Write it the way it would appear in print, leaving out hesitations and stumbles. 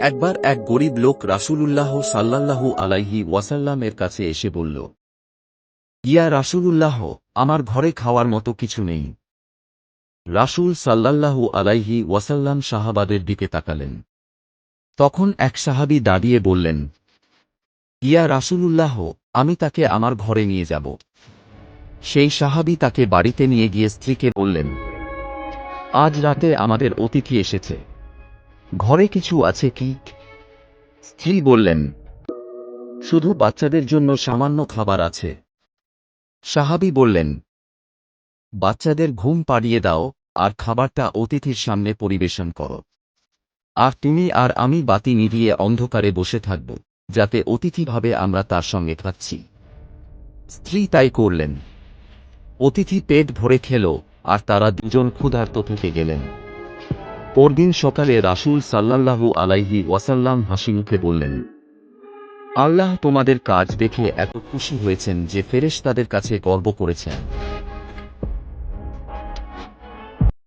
একবার এক গরিব লোক রাসূলুল্লাহ সাল্লাল্লাহু আলাইহি ওয়াসাল্লামের কাছে এসে বলল, ইয়া রাসূলুল্লাহ, আমার ঘরে খাওয়ার মতো কিছু নেই। রাসূল সাল্লাল্লাহু আলাইহি ওয়াসাল্লাম সাহাবাদের দিকে তাকালেন। তখন এক সাহাবী দাঁড়িয়ে বললেন, ইয়া রাসূলুল্লাহ, আমি তাকে আমার ঘরে নিয়ে যাব। সেই সাহাবী তাকে বাড়িতে নিয়ে গিয়ে স্ত্রীকে বললেন, আজ রাতে আমাদের অতিথি এসেছে, ঘরে কিছু আছে কি? স্ত্রী বললেন, শুধু বাচ্চাদের জন্য সামান্য খাবার আছে। সাহাবী বললেন, বাচ্চাদের ঘুম পাড়িয়ে দাও আর খাবারটা অতিথির সামনে পরিবেশন করো। আর তুমি আর আমি বাতি নিভিয়ে অন্ধকারে বসে থাকব, যাতে অতিথি ভাবে আমরা তার সঙ্গে খাচ্ছি। স্ত্রী তাই করলেন। অতিথি পেট ভরে খেল, আর তারা দুজন ক্ষুধার্ত থেকে গেলেন। পরদিন সকালে রাসূল সাল্লাল্লাহু আলাইহি ওয়াসাল্লাম হাসিমুখে বললেন, আল্লাহ তোমাদের কাজ দেখে এত খুশি হয়েছেন যে ফেরেশতাদের কাছে গর্ব করেছেন।